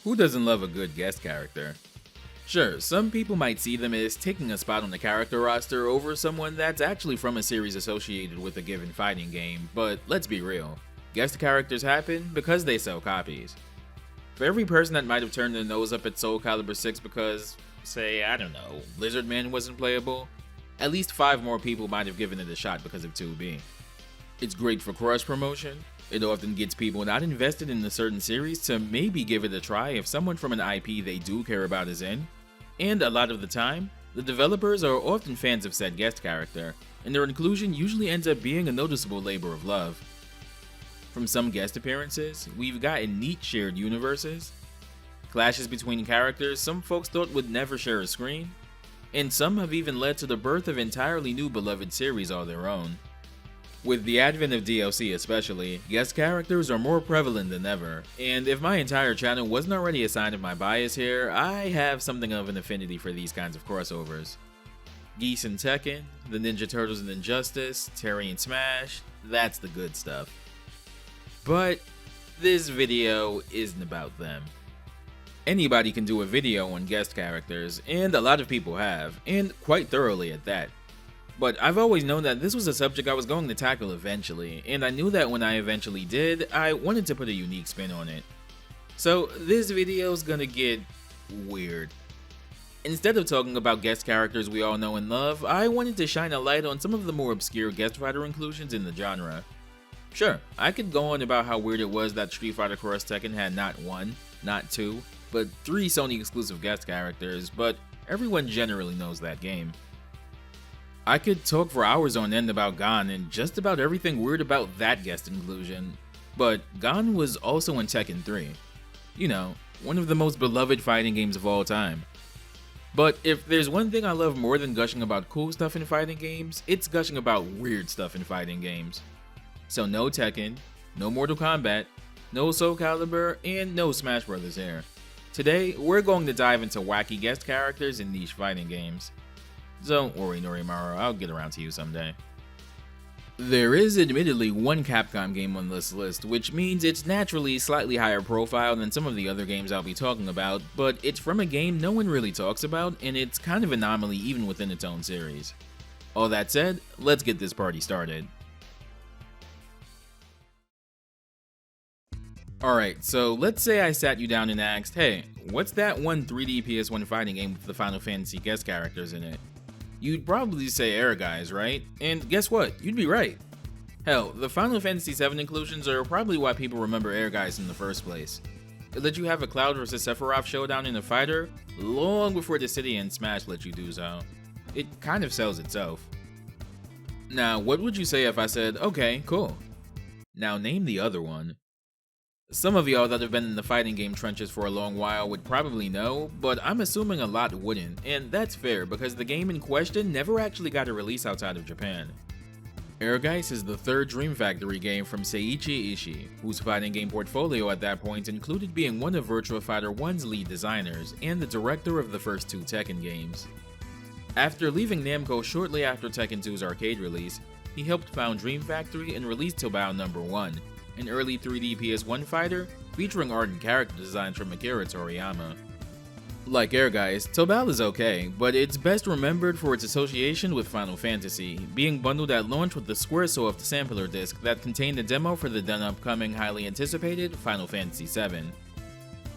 Who doesn't love a good guest character? Sure, some people might see them as taking a spot on the character roster over someone that's actually from a series associated with a given fighting game, but let's be real. Guest characters happen because they sell copies. For every person that might have turned their nose up at Soul Calibur 6 because, say, I don't know, Lizard Man wasn't playable, at least 5 more people might have given it a shot because of 2B. It's great for cross promotion. It often gets people not invested in a certain series to maybe give it a try if someone from an IP they do care about is in. And a lot of the time, the developers are often fans of said guest character, and their inclusion usually ends up being a noticeable labor of love. From some guest appearances, we've gotten neat shared universes, clashes between characters some folks thought would never share a screen, and some have even led to the birth of entirely new beloved series all their own. With the advent of DLC especially, guest characters are more prevalent than ever, and if my entire channel wasn't already a sign of my bias here, I have something of an affinity for these kinds of crossovers. Geese in Tekken, the Ninja Turtles in Injustice, Terry in Smash, that's the good stuff. But this video isn't about them. Anybody can do a video on guest characters, and a lot of people have, and quite thoroughly at that. But I've always known that this was a subject I was going to tackle eventually, and I knew that when I eventually did, I wanted to put a unique spin on it. So this video's gonna get weird. Instead of talking about guest characters we all know and love, I wanted to shine a light on some of the more obscure guest fighter inclusions in the genre. Sure, I could go on about how weird it was that Street Fighter Cross Tekken had not 1, not 2, but 3 Sony exclusive guest characters, but everyone generally knows that game. I could talk for hours on end about Gon and just about everything weird about that guest inclusion, but Gon was also in Tekken 3. You know, one of the most beloved fighting games of all time. But if there's one thing I love more than gushing about cool stuff in fighting games, it's gushing about weird stuff in fighting games. So no Tekken, no Mortal Kombat, no Soul Calibur, and no Smash Bros. Here. Today, we're going to dive into wacky guest characters in niche fighting games. Don't worry, Norimaru, I'll get around to you someday. There is admittedly one Capcom game on this list, which means it's naturally slightly higher profile than some of the other games I'll be talking about, but it's from a game no one really talks about, and it's kind of an anomaly even within its own series. All that said, let's get this party started. Alright, so let's say I sat you down and asked, hey, what's that one 3D PS1 fighting game with the Final Fantasy guest characters in it? You'd probably say Air Guys, right? And guess what? You'd be right. Hell, the Final Fantasy VII inclusions are probably why people remember Air Guys in the first place. It let you have a Cloud vs Sephiroth showdown in a fighter long before the City and Smash let you do so. It kind of sells itself. Now, what would you say if I said, okay, cool. Now name the other one. Some of y'all that have been in the fighting game trenches for a long while would probably know, but I'm assuming a lot wouldn't, and that's fair because the game in question never actually got a release outside of Japan. Ehrgeiz is the third Dream Factory game from Seiichi Ishii, whose fighting game portfolio at that point included being one of Virtua Fighter 1's lead designers and the director of the first 2 Tekken games. After leaving Namco shortly after Tekken 2's arcade release, he helped found Dream Factory and released Tobal No. 1, an early 3D PS1 fighter featuring art and character designs from Akira Toriyama. Like Ehrgeiz, Tobal is okay, but it's best remembered for its association with Final Fantasy, being bundled at launch with the Squaresoft sampler disc that contained a demo for the then upcoming highly anticipated Final Fantasy VII.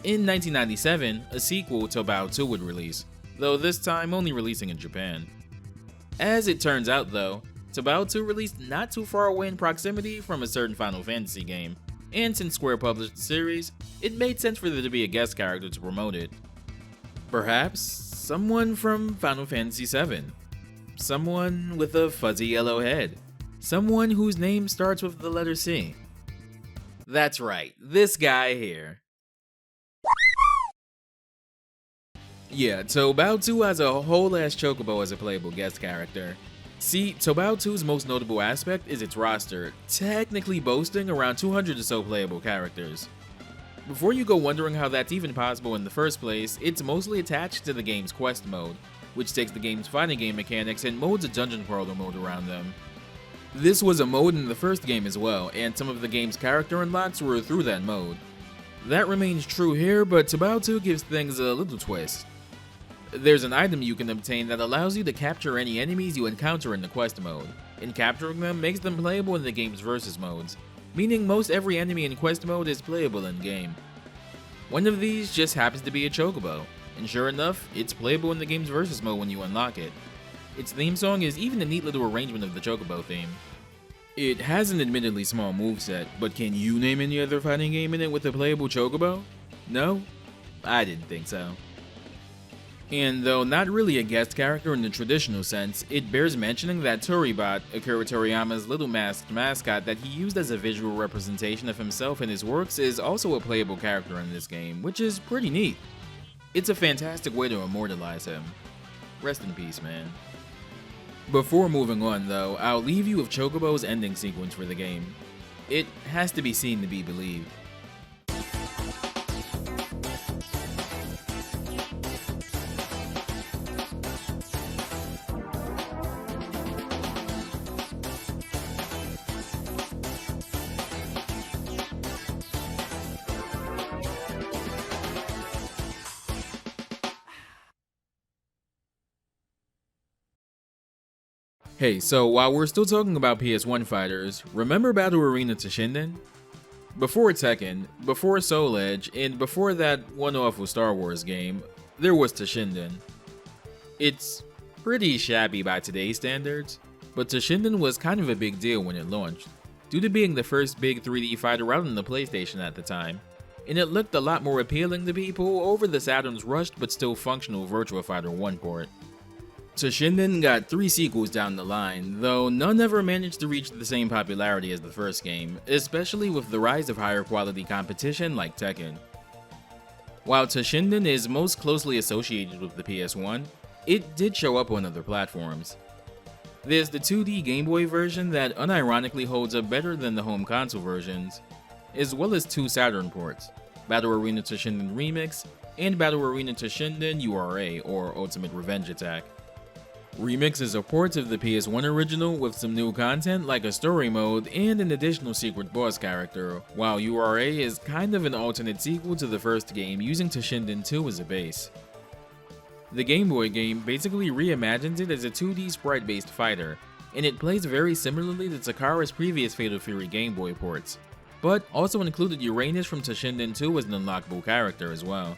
In 1997, a sequel, Tobal 2, would release, though this time only releasing in Japan. As it turns out though, Tobal 2 released not too far away in proximity from a certain Final Fantasy game, and since Square published the series, it made sense for there to be a guest character to promote it. Perhaps someone from Final Fantasy VII. Someone with a fuzzy yellow head. Someone whose name starts with the letter C. That's right, this guy here. Yeah, Tobal 2 has a whole ass chocobo as a playable guest character. See, Tobal 2's most notable aspect is its roster, technically boasting around 200 or so playable characters. Before you go wondering how that's even possible in the first place, it's mostly attached to the game's quest mode, which takes the game's fighting game mechanics and molds a dungeon crawler mode around them. This was a mode in the first game as well, and some of the game's character unlocks were through that mode. That remains true here, but Tobal 2 gives things a little twist. There's an item you can obtain that allows you to capture any enemies you encounter in the quest mode, and capturing them makes them playable in the game's versus modes, meaning most every enemy in quest mode is playable in game. One of these just happens to be a chocobo, and sure enough, it's playable in the game's versus mode when you unlock it. Its theme song is even a neat little arrangement of the chocobo theme. It has an admittedly small moveset, but can you name any other fighting game in it with a playable chocobo? No? I didn't think so. And though not really a guest character in the traditional sense, it bears mentioning that Toribot, Akira Toriyama's little masked mascot that he used as a visual representation of himself in his works, is also a playable character in this game, which is pretty neat. It's a fantastic way to immortalize him. Rest in peace, man. Before moving on though, I'll leave you with Chocobo's ending sequence for the game. It has to be seen to be believed. Hey, so while we're still talking about PS1 fighters, remember Battle Arena Toshinden? Before Tekken, before Soul Edge, and before that one awful Star Wars game, there was Toshinden. It's pretty shabby by today's standards, but Toshinden was kind of a big deal when it launched, due to being the first big 3D fighter out on the PlayStation at the time, and it looked a lot more appealing to people over the Saturn's rushed but still functional Virtua Fighter 1 port. Toshinden got 3 sequels down the line, though none ever managed to reach the same popularity as the first game, especially with the rise of higher quality competition like Tekken. While Toshinden is most closely associated with the PS1, it did show up on other platforms. There's the 2D Game Boy version that unironically holds up better than the home console versions, as well as 2 Saturn ports, Battle Arena Toshinden Remix and Battle Arena Toshinden URA, or Ultimate Revenge Attack. Remix is a port of the PS1 original with some new content like a story mode and an additional secret boss character, while URA is kind of an alternate sequel to the first game using Toshinden 2 as a base. The Game Boy game basically reimagines it as a 2D sprite-based fighter, and it plays very similarly to Takara's previous Fatal Fury Game Boy ports, but also included Uranus from Toshinden 2 as an unlockable character as well.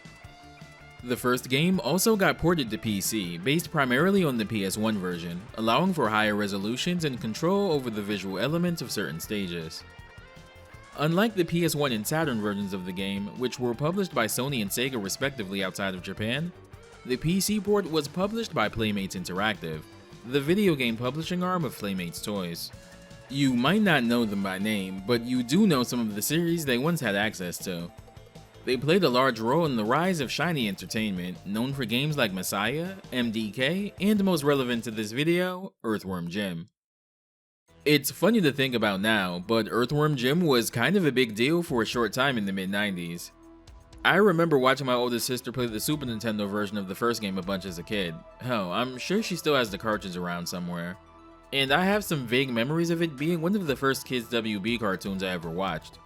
The first game also got ported to PC, based primarily on the PS1 version, allowing for higher resolutions and control over the visual elements of certain stages. Unlike the PS1 and Saturn versions of the game, which were published by Sony and Sega respectively outside of Japan, the PC port was published by Playmates Interactive, the video game publishing arm of Playmates Toys. You might not know them by name, but you do know some of the series they once had access to. They played a large role in the rise of Shiny Entertainment, known for games like Messiah, MDK, and most relevant to this video, Earthworm Jim. It's funny to think about now, but Earthworm Jim was kind of a big deal for a short time in the mid-90s. I remember watching my oldest sister play the Super Nintendo version of the first game a bunch as a kid. Hell, I'm sure she still has the cartridge around somewhere. And I have some vague memories of it being one of the first Kids WB cartoons I ever watched.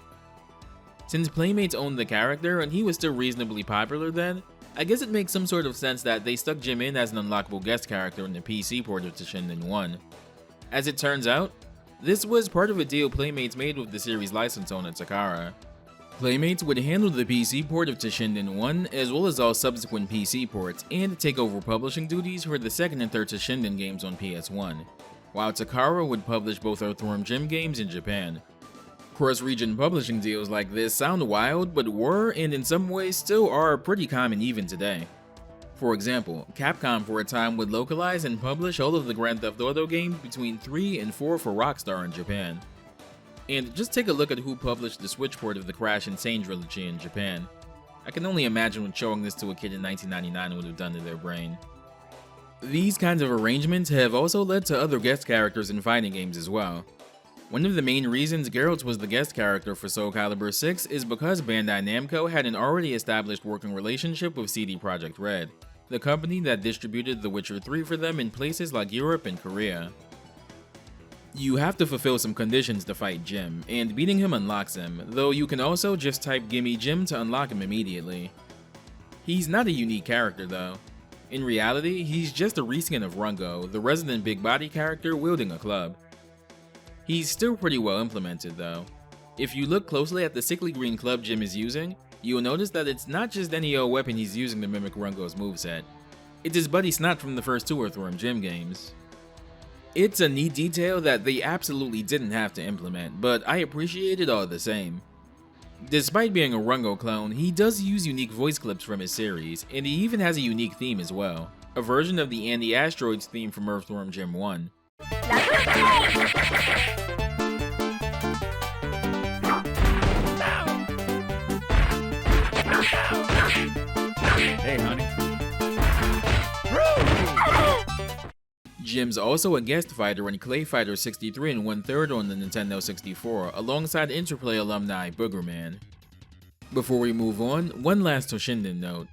Since Playmates owned the character and he was still reasonably popular then, I guess it makes some sort of sense that they stuck Jim in as an unlockable guest character in the PC port of Toshinden 1. As it turns out, this was part of a deal Playmates made with the series license owner Takara. Playmates would handle the PC port of Toshinden 1 as well as all subsequent PC ports and take over publishing duties for the second and third Toshinden games on PS1, while Takara would publish both Earthworm Jim games in Japan. Cross-region publishing deals like this sound wild, but were, and in some ways still are, pretty common even today. For example, Capcom for a time would localize and publish all of the Grand Theft Auto games between 3 and 4 for Rockstar in Japan. And just take a look at who published the Switch port of the Crash Insane trilogy in Japan. I can only imagine what showing this to a kid in 1999 would have done to their brain. These kinds of arrangements have also led to other guest characters in fighting games as well. One of the main reasons Geralt was the guest character for Soul Calibur 6 is because Bandai Namco had an already established working relationship with CD Projekt Red, the company that distributed The Witcher 3 for them in places like Europe and Korea. You have to fulfill some conditions to fight Jim, and beating him unlocks him, though you can also just type "Gimme Jim" to unlock him immediately. He's not a unique character though. In reality, he's just a reskin of Rungo, the resident big body character wielding a club. He's still pretty well implemented though. If you look closely at the sickly green club Jim is using, you'll notice that it's not just any old weapon he's using to mimic Rungo's moveset. It's his buddy Snot from the first two Earthworm Jim games. It's a neat detail that they absolutely didn't have to implement, but I appreciate it all the same. Despite being a Rungo clone, he does use unique voice clips from his series, and he even has a unique theme as well, a version of the Andy Asteroids theme from Earthworm Jim 1. Hey, honey. Jim's also a guest fighter in Clay Fighter 63 and 1/3 on the Nintendo 64, alongside Interplay alumni Boogerman. Before we move on, one last Toshinden note.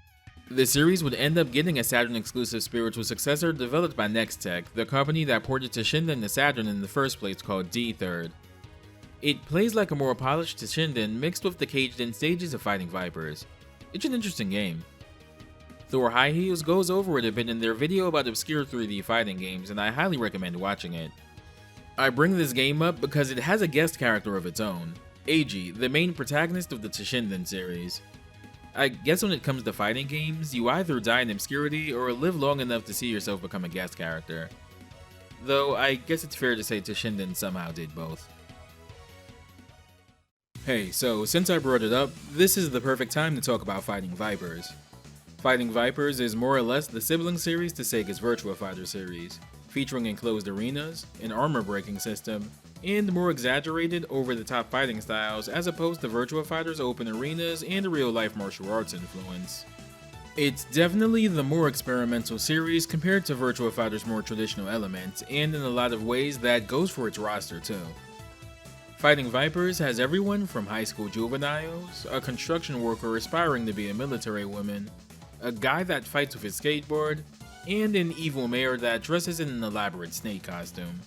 The series would end up getting a Saturn-exclusive spiritual successor developed by Nextech, the company that ported Toshinden to Saturn in the first place, called D-Xhird. It plays like a more polished Toshinden mixed with the caged-in stages of fighting Vipers. It's an interesting game. Thor High Heels goes over it a bit in their video about obscure 3D fighting games, and I highly recommend watching it. I bring this game up because it has a guest character of its own, Eiji, the main protagonist of the Toshinden series. I guess when it comes to fighting games, you either die in obscurity or live long enough to see yourself become a guest character. Though I guess it's fair to say Toshinden somehow did both. Hey, so since I brought it up, this is the perfect time to talk about Fighting Vipers. Fighting Vipers is more or less the sibling series to Sega's Virtua Fighter series, featuring enclosed arenas, an armor-breaking system, and more exaggerated, over-the-top fighting styles as opposed to Virtua Fighter's open arenas and a real-life martial arts influence. It's definitely the more experimental series compared to Virtua Fighter's more traditional elements, and in a lot of ways that goes for its roster too. Fighting Vipers has everyone from high school juveniles, a construction worker aspiring to be a military woman, a guy that fights with his skateboard, and an evil mayor that dresses in an elaborate snake costume.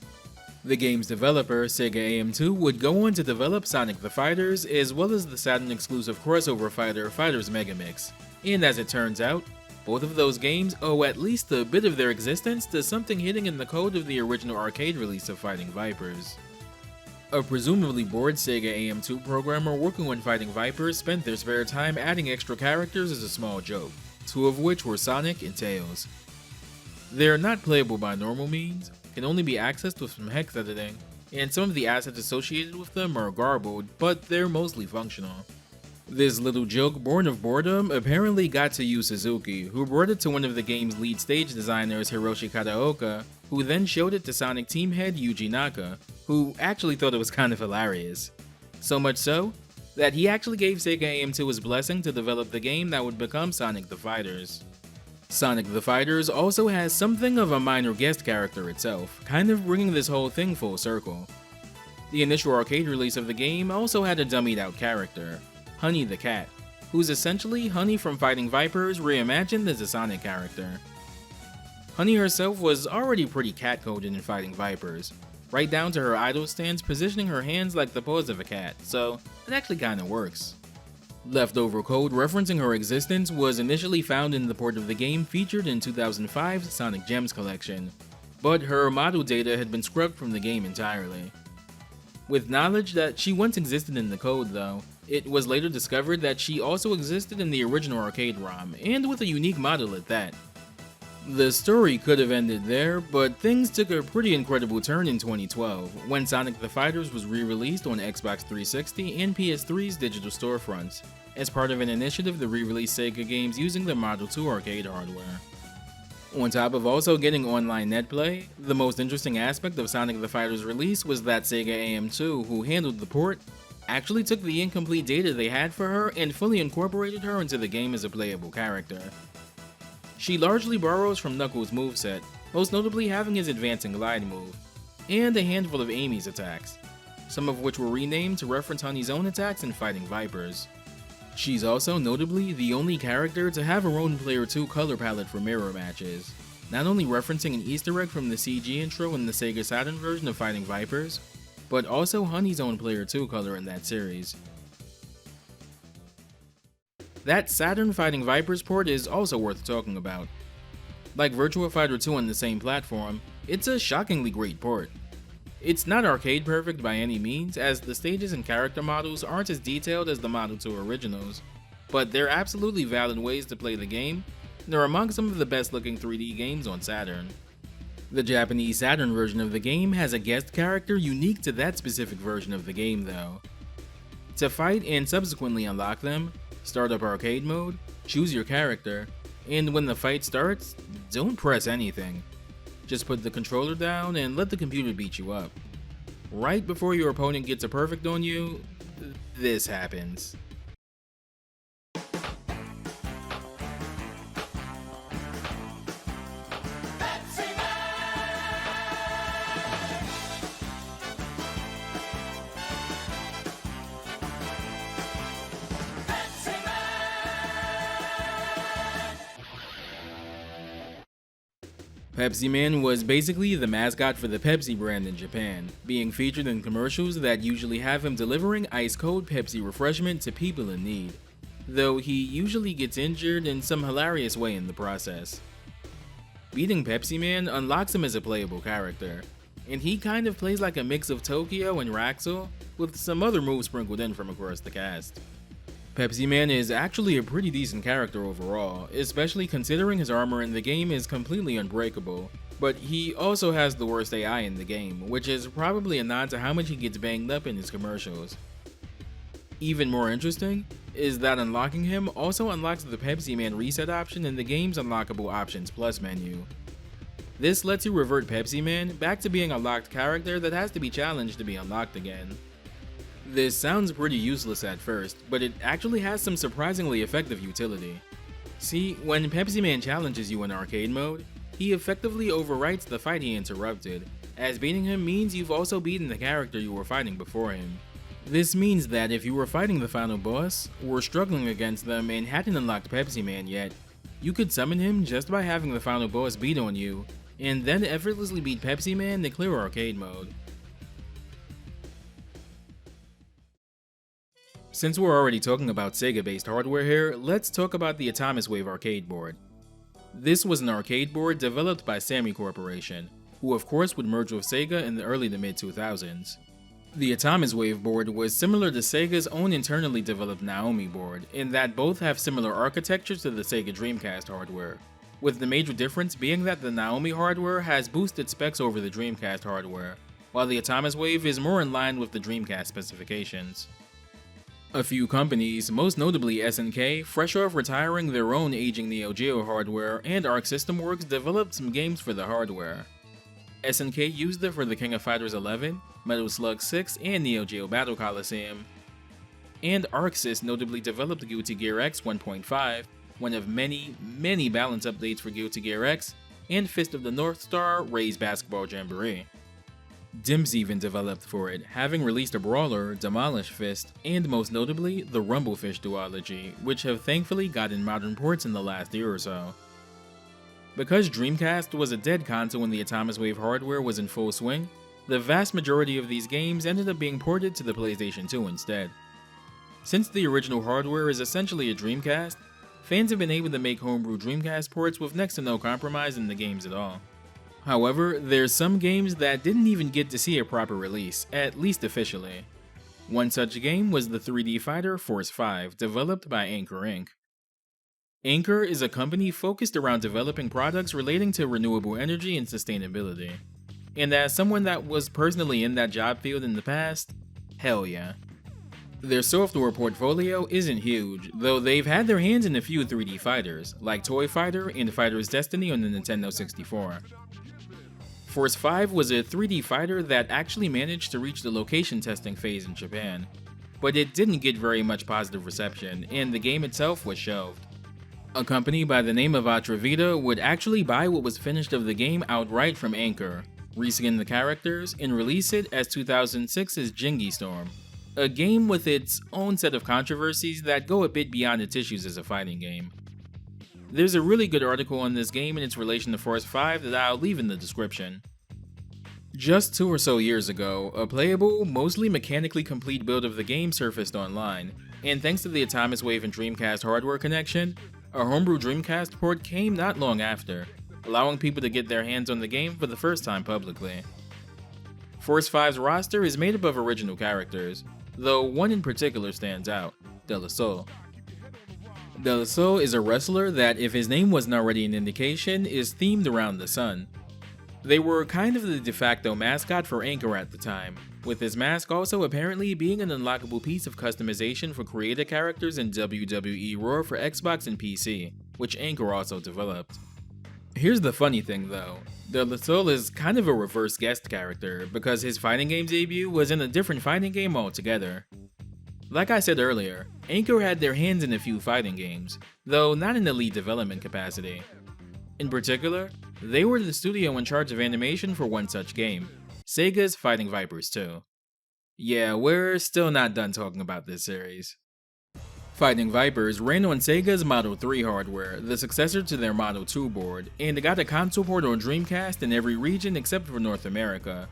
The game's developer, Sega AM2, would go on to develop Sonic the Fighters, as well as the Saturn-exclusive crossover fighter Fighters Megamix, and as it turns out, both of those games owe at least a bit of their existence to something hidden in the code of the original arcade release of Fighting Vipers. A presumably bored Sega AM2 programmer working on Fighting Vipers spent their spare time adding extra characters as a small joke, two of which were Sonic and Tails. They're not playable by normal means, can only be accessed with some hex editing, and some of the assets associated with them are garbled, but they're mostly functional. This little joke born of boredom apparently got to Yu Suzuki, who brought it to one of the game's lead stage designers Hiroshi Kataoka, who then showed it to Sonic team head Yuji Naka, who actually thought it was kind of hilarious. So much so, that he actually gave Sega AM2 his blessing to develop the game that would become Sonic the Fighters. Sonic the Fighters also has something of a minor guest character itself, kind of bringing this whole thing full circle. The initial arcade release of the game also had a dummied out character, Honey the Cat, who's essentially Honey from Fighting Vipers reimagined as a Sonic character. Honey herself was already pretty cat-coded in Fighting Vipers, right down to her idle stance positioning her hands like the paws of a cat, so it actually kinda works. Leftover code referencing her existence was initially found in the port of the game featured in 2005's Sonic Gems collection, but her model data had been scrubbed from the game entirely. With knowledge that she once existed in the code though, it was later discovered that she also existed in the original arcade ROM, and with a unique model at that. The story could have ended there, but things took a pretty incredible turn in 2012, when Sonic the Fighters was re-released on Xbox 360 and PS3's digital storefronts, as part of an initiative to re-release Sega games using the Model 2 arcade hardware. On top of also getting online netplay, the most interesting aspect of Sonic the Fighters' release was that Sega AM2, who handled the port, actually took the incomplete data they had for her and fully incorporated her into the game as a playable character. She largely borrows from Knuckles' moveset, most notably having his advancing glide move, and a handful of Amy's attacks, some of which were renamed to reference Honey's own attacks in Fighting Vipers. She's also notably the only character to have her own Player 2 color palette for mirror matches. not only referencing an Easter egg from the CG intro in the Sega Saturn version of Fighting Vipers, but also Honey's own Player 2 color in that series. That Saturn Fighting Vipers port is also worth talking about. Like Virtua Fighter 2 on the same platform, it's a shockingly great port. It's not arcade perfect by any means, as the stages and character models aren't as detailed as the Model 2 originals, but they're absolutely valid ways to play the game. They're among some of the best looking 3D games on Saturn. The Japanese Saturn version of the game has a guest character unique to that specific version of the game though. To fight and subsequently unlock them, start up arcade mode, choose your character, and when the fight starts, don't press anything. Just put the controller down and let the computer beat you up. Right before your opponent gets a perfect on you, this happens. Pepsi Man was basically the mascot for the Pepsi brand in Japan, being featured in commercials that usually have him delivering ice-cold Pepsi refreshment to people in need, though he usually gets injured in some hilarious way in the process. Beating Pepsi Man unlocks him as a playable character, and he kind of plays like a mix of Tokyo and Raxel, with some other moves sprinkled in from across the cast. Pepsi Man is actually a pretty decent character overall, especially considering his armor in the game is completely unbreakable, but he also has the worst AI in the game, which is probably a nod to how much he gets banged up in his commercials. Even more interesting is that unlocking him also unlocks the Pepsi Man reset option in the game's Unlockable Options Plus menu. This lets you revert Pepsi Man back to being a locked character that has to be challenged to be unlocked again. This sounds pretty useless at first, but it actually has some surprisingly effective utility. See, when Pepsi Man challenges you in arcade mode, he effectively overwrites the fight he interrupted, as beating him means you've also beaten the character you were fighting before him. This means that if you were fighting the final boss, or struggling against them and hadn't unlocked Pepsi Man yet, you could summon him just by having the final boss beat on you, and then effortlessly beat Pepsi Man to clear arcade mode. Since we're already talking about Sega-based hardware here, let's talk about the Atomiswave arcade board. This was an arcade board developed by Sammy Corporation, who of course would merge with Sega in the early to mid 2000s. The Atomiswave board was similar to Sega's own internally developed Naomi board, in that both have similar architecture to the Sega Dreamcast hardware, with the major difference being that the Naomi hardware has boosted specs over the Dreamcast hardware, while the Atomiswave is more in line with the Dreamcast specifications. A few companies, most notably SNK, fresh off retiring their own aging Neo Geo hardware, and Arc System Works developed some games for the hardware. SNK used it for the King of Fighters 11, Metal Slug 6, and Neo Geo Battle Coliseum. And Arc Sys notably developed Guilty Gear X 1.5, one of many balance updates for Guilty Gear X, and Fist of the North Star Ray's Basketball Jamboree. Dims even developed for it, having released a brawler, Demolish Fist, and most notably, the Rumblefish duology, which have thankfully gotten modern ports in the last year or so. Because Dreamcast was a dead console when the Atomiswave hardware was in full swing, the vast majority of these games ended up being ported to the PlayStation 2 instead. Since the original hardware is essentially a Dreamcast, fans have been able to make homebrew Dreamcast ports with next to no compromise in the games at all. However, there's some games that didn't even get to see a proper release, at least officially. One such game was the 3D fighter Force 5, developed by Anchor Inc. Anchor is a company focused around developing products relating to renewable energy and sustainability. And as someone that was personally in that job field in the past, hell yeah. Their software portfolio isn't huge, though they've had their hands in a few 3D fighters, like Toy Fighter and Fighter's Destiny on the Nintendo 64. Force 5 was a 3D fighter that actually managed to reach the location testing phase in Japan, but it didn't get very much positive reception, and the game itself was shelved. A company by the name of Atravita would actually buy what was finished of the game outright from Anchor, reskin the characters, and release it as 2006's Jingy Storm, a game with its own set of controversies that go a bit beyond its issues as a fighting game. There's a really good article on this game and its relation to Force 5 that I'll leave in the description. Just 2 or so years ago, a playable, mostly mechanically complete build of the game surfaced online, and thanks to the Atomiswave and Dreamcast hardware connection, a homebrew Dreamcast port came not long after, allowing people to get their hands on the game for the first time publicly. Force 5's roster is made up of original characters, though one in particular stands out, De La Soul. De La Soul is a wrestler that, if his name wasn't already an indication, is themed around the sun. They were kind of the de facto mascot for Anchor at the time, with his mask also apparently being an unlockable piece of customization for creator characters in WWE Raw for Xbox and PC, which Anchor also developed. Here's the funny thing though, De La Soul is kind of a reverse guest character because his fighting game debut was in a different fighting game altogether. Like I said earlier, Anchor had their hands in a few fighting games, though not in the lead development capacity. In particular, they were the studio in charge of animation for one such game, Sega's Fighting Vipers 2. Yeah, we're still not done talking about this series. Fighting Vipers ran on Sega's Model 3 hardware, the successor to their Model 2 board, and got a console port on Dreamcast in every region except for North America,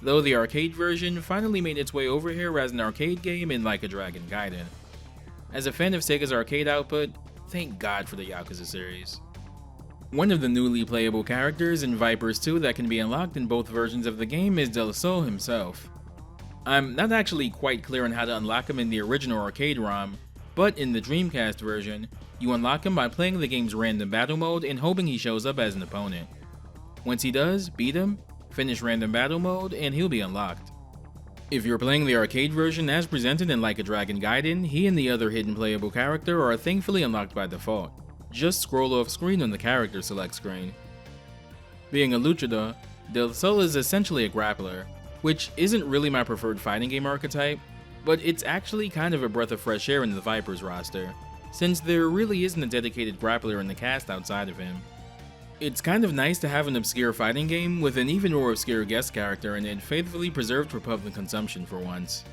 though the arcade version finally made its way over here as an arcade game in Like a Dragon Gaiden. As a fan of Sega's arcade output, thank God for the Yakuza series. One of the newly playable characters in Vipers 2 that can be unlocked in both versions of the game is De La Soul himself. I'm not actually quite clear on how to unlock him in the original arcade ROM, but in the Dreamcast version, you unlock him by playing the game's random battle mode and hoping he shows up as an opponent. Once he does, beat him, finish random battle mode, and he'll be unlocked. If you're playing the arcade version as presented in Like a Dragon Gaiden, he and the other hidden playable character are thankfully unlocked by default. Just scroll off screen on the character select screen. Being a luchador, De La Soul is essentially a grappler, which isn't really my preferred fighting game archetype, but it's actually kind of a breath of fresh air in the Vipers roster, since there really isn't a dedicated grappler in the cast outside of him. It's kind of nice to have an obscure fighting game with an even more obscure guest character in it faithfully preserved for public consumption for once.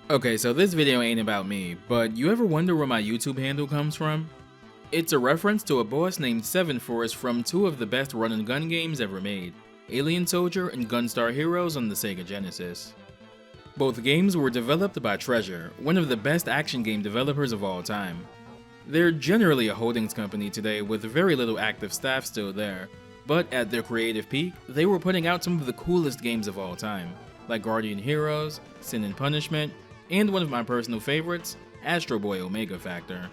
Okay, so this video ain't about me, but you ever wonder where my YouTube handle comes from? It's a reference to a boss named Seven Force from two of the best run-and-gun games ever made, Alien Soldier and Gunstar Heroes on the Sega Genesis. Both games were developed by Treasure, one of the best action game developers of all time. They're generally a holdings company today with very little active staff still there, but at their creative peak, they were putting out some of the coolest games of all time, like Guardian Heroes, Sin and Punishment, and one of my personal favorites, Astro Boy Omega Factor.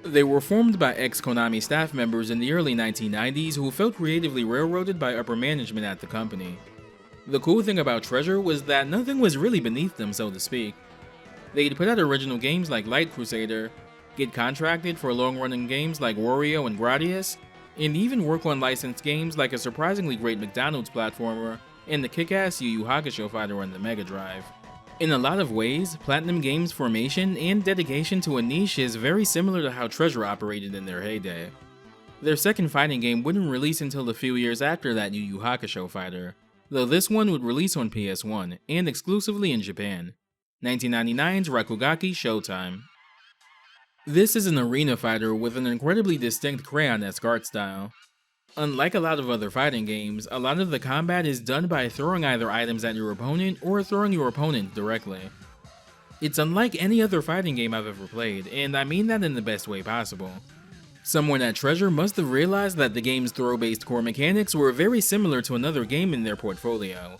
They were formed by ex-Konami staff members in the early 1990s who felt creatively railroaded by upper management at the company. The cool thing about Treasure was that nothing was really beneath them, so to speak. They'd put out original games like Light Crusader, get contracted for long-running games like Wario and Gradius, and even work on licensed games like a surprisingly great McDonald's platformer and the kick-ass Yu Yu Hakusho fighter on the Mega Drive. In a lot of ways, Platinum Games' formation and dedication to a niche is very similar to how Treasure operated in their heyday. Their second fighting game wouldn't release until a few years after that Yu Yu Hakusho fighter, though this one would release on PS1 and exclusively in Japan. 1999's Rakugaki Showtime. This is an arena fighter with an incredibly distinct crayon-esque art style. Unlike a lot of other fighting games, a lot of the combat is done by throwing either items at your opponent or throwing your opponent directly. It's unlike any other fighting game I've ever played, and I mean that in the best way possible. Someone at Treasure must have realized that the game's throw-based core mechanics were very similar to another game in their portfolio.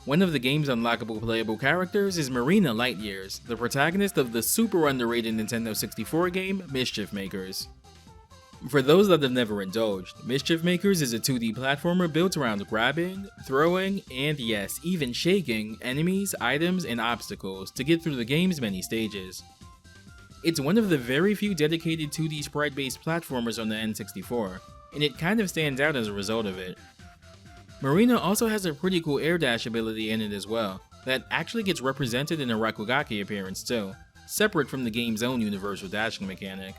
One of the game's unlockable playable characters is Marina Lightyears, the protagonist of the super underrated Nintendo 64 game Mischief Makers. For those that have never indulged, Mischief Makers is a 2D platformer built around grabbing, throwing, and yes, even shaking enemies, items, and obstacles to get through the game's many stages. It's one of the very few dedicated 2D sprite-based platformers on the N64, and it kind of stands out as a result of it. Marina also has a pretty cool air dash ability in it as well, that actually gets represented in a Rakugaki appearance too, separate from the game's own universal dashing mechanic.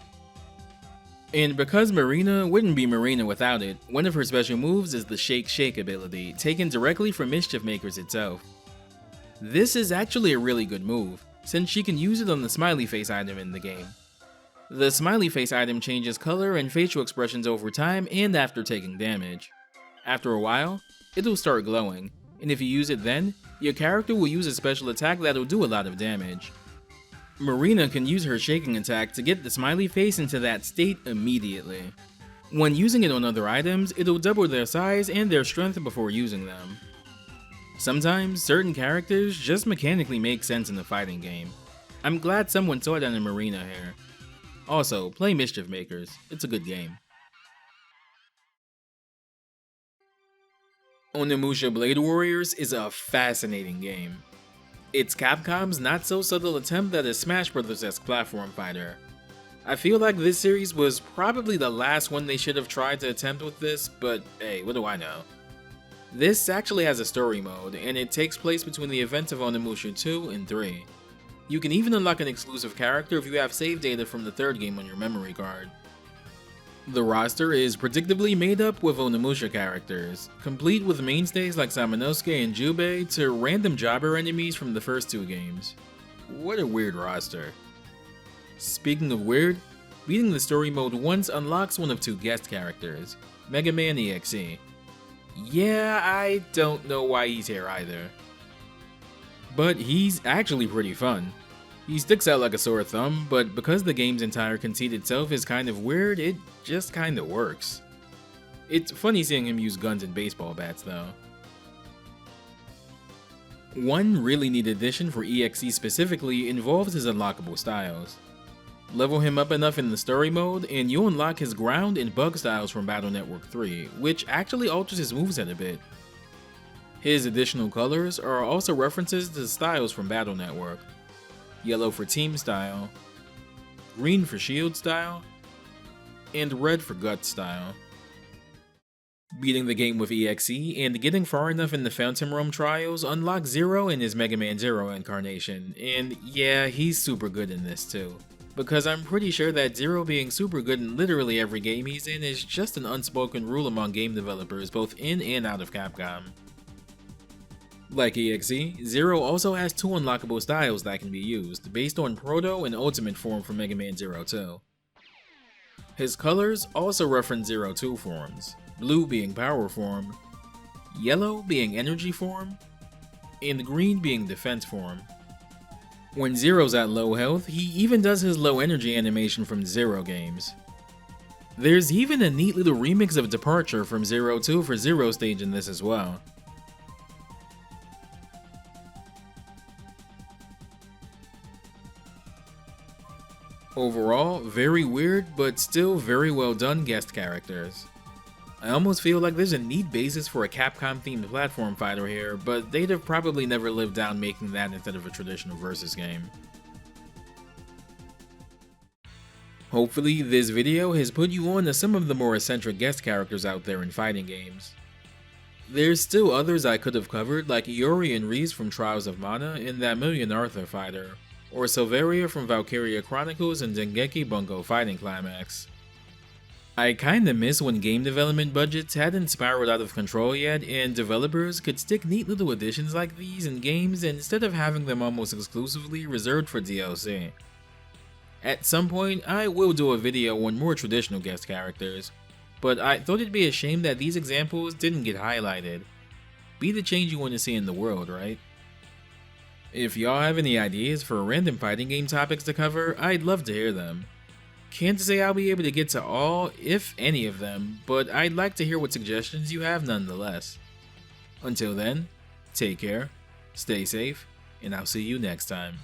And because Marina wouldn't be Marina without it, one of her special moves is the Shake Shake ability, taken directly from Mischief Makers itself. This is actually a really good move, since she can use it on the smiley face item in the game. The smiley face item changes color and facial expressions over time and after taking damage. After a while, it'll start glowing, and if you use it then, your character will use a special attack that'll do a lot of damage. Marina can use her shaking attack to get the smiley face into that state immediately. When using it on other items, it'll double their size and their strength before using them. Sometimes, certain characters just mechanically make sense in a fighting game. I'm glad someone saw that in Marina here. Also, play Mischief Makers, it's a good game. Onimusha Blade Warriors is a fascinating game. It's Capcom's not-so-subtle attempt at a Smash Bros.-esque platform fighter. I feel like this series was probably the last one they should have tried to attempt with this, but hey, what do I know? This actually has a story mode, and it takes place between the events of Onimusha 2 and 3. You can even unlock an exclusive character if you have save data from the third game on your memory card. The roster is predictably made up with Onimusha characters, complete with mainstays like Samanosuke and Jubei to random jobber enemies from the first two games. What a weird roster. Speaking of weird, beating the story mode once unlocks one of two guest characters, Mega Man EXE. Yeah, I don't know why he's here either. But he's actually pretty fun. He sticks out like a sore thumb, but because the game's entire conceit itself is kind of weird, it just kinda works. It's funny seeing him use guns and baseball bats though. One really neat addition for EXE specifically involves his unlockable styles. Level him up enough in the story mode, and you'll unlock his ground and bug styles from Battle Network 3, which actually alters his moveset a bit. His additional colors are also references to the styles from Battle Network. Yellow for Team style, green for Shield style, and red for Gut style. Beating the game with EXE and getting far enough in the Phantom Realm trials unlocks Zero in his Mega Man Zero incarnation, and yeah, he's super good in this too. Because I'm pretty sure that Zero being super good in literally every game he's in is just an unspoken rule among game developers both in and out of Capcom. Like EXE, Zero also has two unlockable styles that can be used, based on Proto and Ultimate form from Mega Man Zero 2. His colors also reference Zero 2 forms, blue being Power form, yellow being Energy form, and green being Defense form. When Zero's at low health, he even does his low energy animation from Zero games. There's even a neat little remix of Departure from Zero 2 for Zero stage in this as well. Overall, very weird, but still very well done guest characters. I almost feel like there's a neat basis for a Capcom-themed platform fighter here, but they'd have probably never lived down making that instead of a traditional versus game. Hopefully, this video has put you on to some of the more eccentric guest characters out there in fighting games. There's still others I could have covered, like Iori and Reese from Trials of Mana and that Million Arthur fighter, or Silveria from Valkyria Chronicles and Dengeki Bungo Fighting Climax. I kinda miss when game development budgets hadn't spiraled out of control yet and developers could stick neat little additions like these in games instead of having them almost exclusively reserved for DLC. At some point, I will do a video on more traditional guest characters, but I thought it'd be a shame that these examples didn't get highlighted. Be the change you want to see in the world, right? If y'all have any ideas for random fighting game topics to cover, I'd love to hear them. Can't say I'll be able to get to all, if any of them, but I'd like to hear what suggestions you have nonetheless. Until then, take care, stay safe, and I'll see you next time.